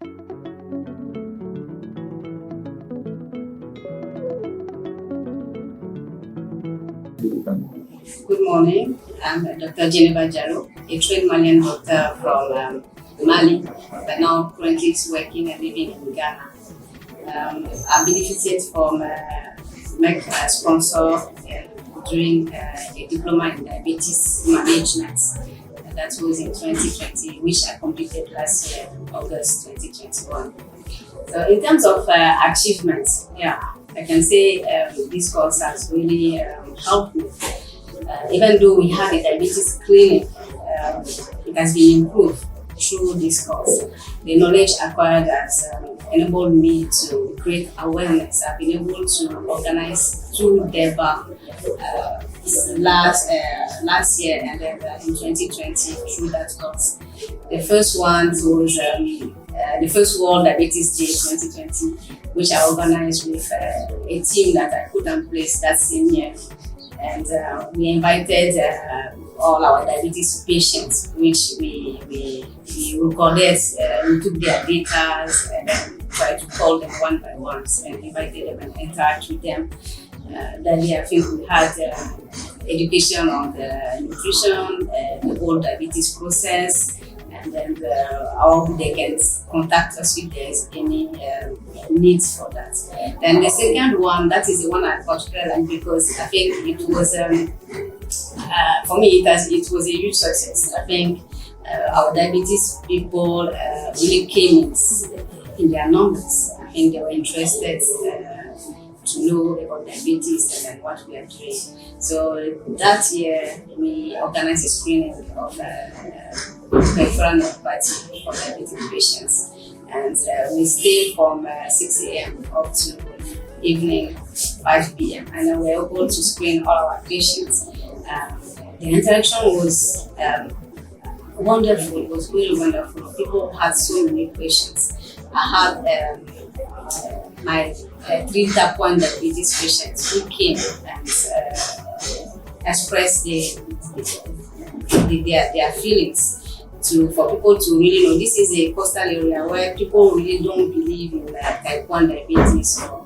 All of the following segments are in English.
Good morning. I'm Dr. Gynae, a trained Malian doctor from Mali, but now currently working and living in Ghana. I benefited from Merck sponsor during a diploma in diabetes management. That was in 2020, which I completed last year, August 2021. So in terms of achievements, I can say this course has really helped me. Even though we had a diabetes clinic, it has been improved through this course. The knowledge acquired has enabled me to create awareness. I've been able to organize 2 DEBA last year and then in 2020 through that course. The first one was the first World Diabetes Day 2020, which I organized with a team that I put in place that same year. And we invited all our diabetes patients, which we recorded, we took their data and then tried to call them one by one and invited them and interact with them. That year, I think we had education on the nutrition, the whole diabetes process, and then how they can contact us if there is any needs for that. Then the second one, that is the one I particularly like because I think it was, for me, it was a huge success. I think our diabetes people really came in their numbers. I think they were interested to know about diabetes and what we are doing. So that year, we organized a screening of peripheral neuropathy for diabetic patients. And we stayed from 6 a.m. up to evening 5 p.m. And then we were able to screen all our patients. The interaction was wonderful. It was really wonderful. People had so many questions. I had my 3 type 1 diabetes patients who came and expressed their feelings for people to really know. This is a coastal area where people really don't believe in type 1 diabetes or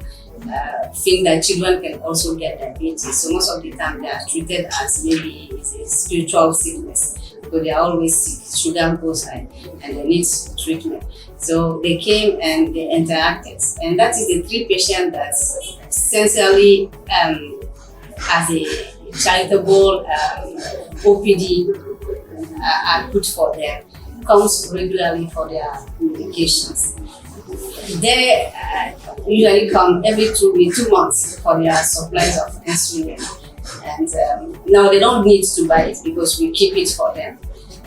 think that children can also get diabetes. So most of the time they are treated as maybe it's a spiritual sickness. So they are always sick, sugar goes high, and they need treatment. So they came and they interacted. And that is the 3 patients that essentially as a charitable OPD I put for them, comes regularly for their medications. They usually come every 2 months for their supplies of insulin. And now they don't need to buy it because we keep it for them.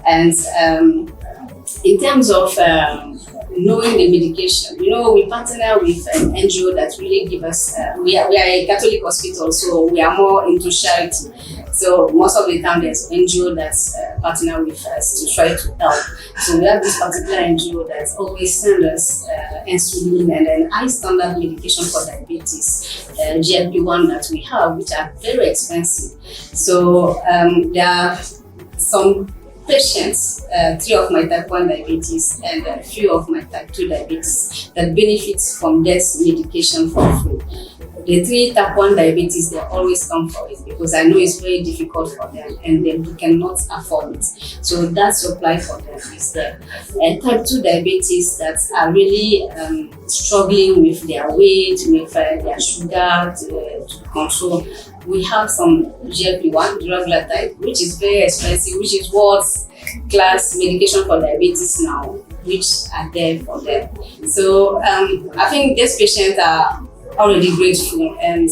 And in terms of knowing the medication, we partner with an NGO that really give us, we are a Catholic hospital, so we are more into charity. So most of the time there's NGO that's partner with us to try to help. So we have this particular NGO that always send us insulin and then high standard medication for diabetes, GLP-1 that we have, which are very expensive. So there are some patients, 3 of my type 1 diabetes and a few of my type 2 diabetes that benefits from this medication for free. The 3 type 1 diabetes, they always come for it because I know it's very difficult for them and they cannot afford it. So that supply for them is there. And type 2 diabetes that are really struggling with their weight, with their sugar to control. We have some GLP-1, duraglutide, which is very expensive, which is world's class medication for diabetes now, which are there for them. So I think these patients are already grateful, and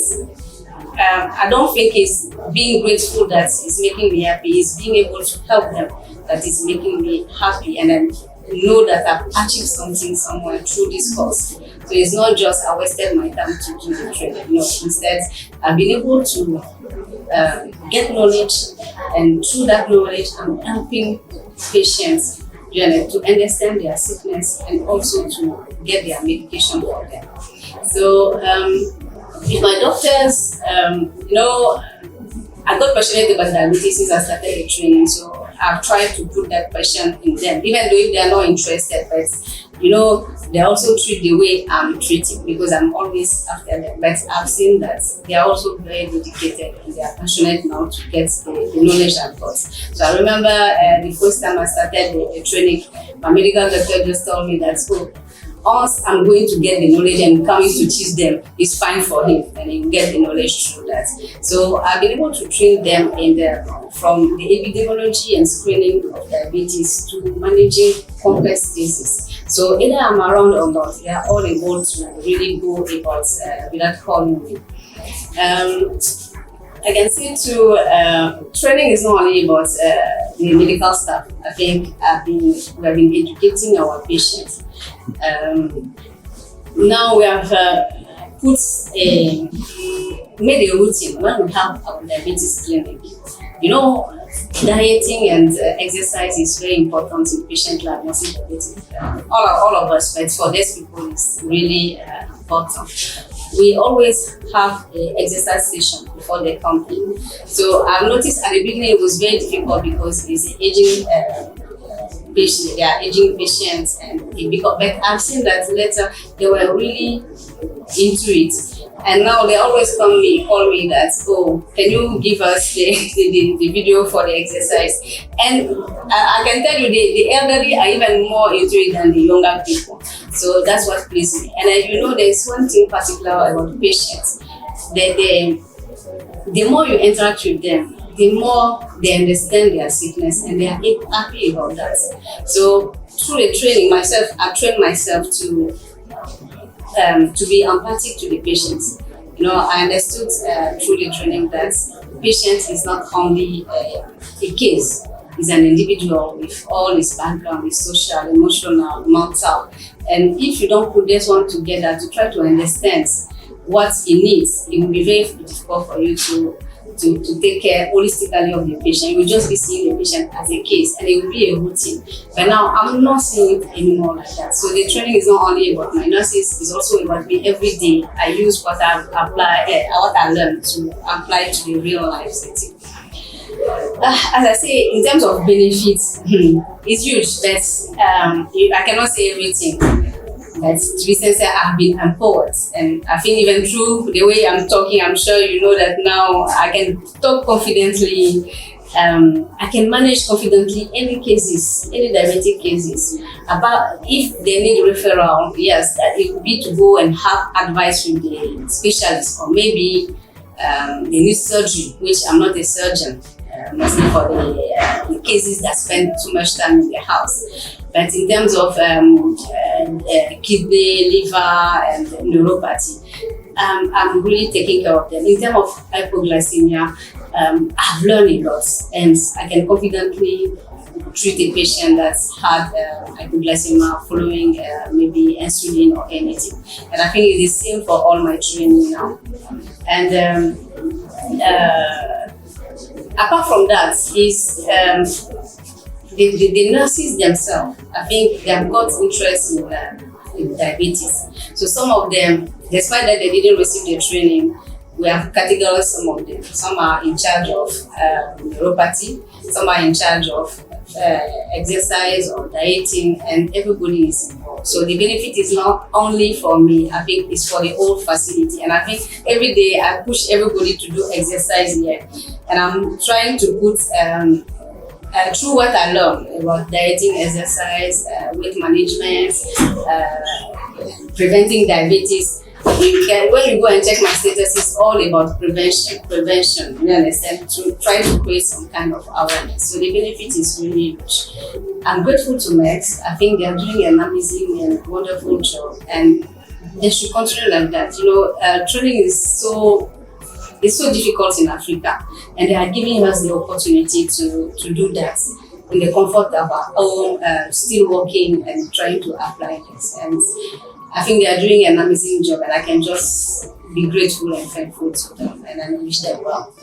I don't think it's being grateful that is making me happy. It's being able to help them that is making me happy, and then know that I've achieved something somewhere through this course. So it's not just I wasted my time to do the training. Instead, I've been able to get knowledge, and through that knowledge, I'm helping patients to understand their sickness and also to get their medication for them. So with my doctors, I got passionate about diabetes since I started the training. So I've tried to put that passion in them, even though if they are not interested. But they also treat the way I'm treating because I'm always after them. But I've seen that they are also very dedicated and they are passionate now to get the knowledge I've got. So I remember the first time I started the training, my medical doctor just told me that, once I'm going to get the knowledge and coming to teach them is fine for him, and he will get the knowledge through that. So I've been able to train them from the epidemiology and screening of diabetes to managing complex diseases. So either I'm around or not, they are all able to really go about without calling me. I can say too, training is not only about the medical staff. I think we have been educating our patients. Now we have made a routine when we have our diabetes clinic. You know, dieting and exercise is very important in patient diagnosis diabetes. All of us, but for these people, it's really important. We always have an exercise session before they come in. So I've noticed at the beginning it was very difficult because it's an aging patient, they are aging patients, but I've seen that later they were really into it. And now they always call me that, can you give us the video for the exercise? And I can tell you the elderly are even more into it than the younger people. So that's what pleases me. And there's one thing particular about patients. The more you interact with them, the more they understand their sickness and they are happy about that. So through the training, I've trained myself to be empathic to the patients. I understood through the training that patient is not only a case, is an individual with all his background, his social, emotional, mental. And if you don't put this one together to try to understand what he needs, it will be very difficult for you to take care holistically of the patient. You will just be seeing the patient as a case and it will be a routine. But now I'm not seeing it anymore like that. So the training is not only about my nurses, it's also about me every day. I use what I learned to apply to the real life setting. As I say, in terms of benefits, it's huge. But I cannot say everything. But to be sincere, I've been empowered, and I think even through the way I'm talking, I'm sure you know that now I can talk confidently. I can manage confidently any diabetic cases. About if they need referral, yes, that it would be to go and have advice with the specialist, or maybe they need surgery, which I'm not a surgeon. Mostly for the cases that spend too much time in the house. But in terms of kidney, liver, and neuropathy, I'm really taking care of them. In terms of hypoglycemia, I've learned a lot, and I can confidently treat a patient that's had hypoglycemia following maybe insulin or anything. And I think it's the same for all my training now. And apart from that, is the nurses themselves. I think they have got interest in diabetes. So some of them, despite that they didn't receive the training, we have categorized some of them. Some are in charge of neuropathy, some are in charge of exercise or dieting, and everybody is involved. So the benefit is not only for me, I think it's for the whole facility. And I think every day I push everybody to do exercise here. And I'm trying to put through what I learned about dieting, exercise, weight management, preventing diabetes. When you go and check my status, it's all about prevention, you understand, to try to create some kind of awareness. So the benefit is really huge. I'm grateful to Merck. I think they're doing an amazing and wonderful job, and they should continue like that. Training is so difficult in Africa, and they are giving us the opportunity to do that in the comfort of our home, still working and trying to apply this. And I think they are doing an amazing job, and I can just be grateful and thankful to them, and I wish them well.